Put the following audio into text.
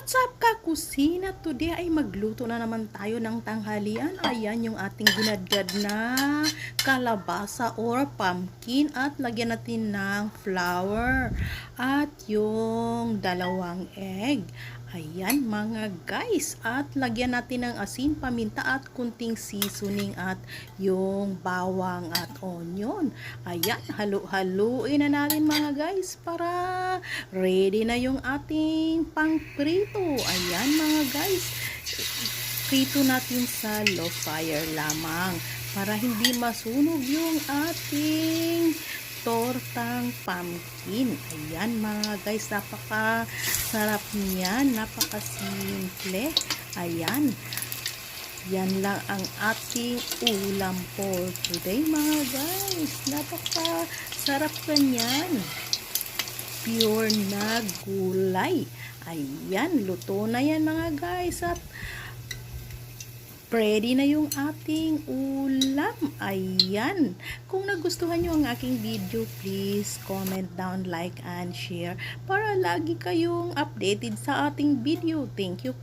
What's up ka kusina? Today ay magluto na naman tayo ng tanghalian. Ayan yung ating ginadgad na kalabasa or pumpkin at lagyan natin ng flour at yung dalawang egg. Ayan mga guys, at lagyan natin ng asin, paminta at kunting seasoning at yung bawang at onion. Ayan, halu-haluin na natin mga guys para ready na yung ating pang-prito. Ayan mga guys, prito natin sa low fire lamang para hindi masunog yung ating tortang pumpkin. Ayan mga guys, napaka-sarap niyan, napaka-simple. Ayan, yan lang ang ating ulam for today mga guys. Napaka-sarap kanyan. Pure na gulay. Ayan, luto na yan mga guys at ready na yung ating ulam. Ayan. Kung nagustuhan nyo ang aking video, please comment down, like, and share para lagi kayong updated sa ating video. Thank you po.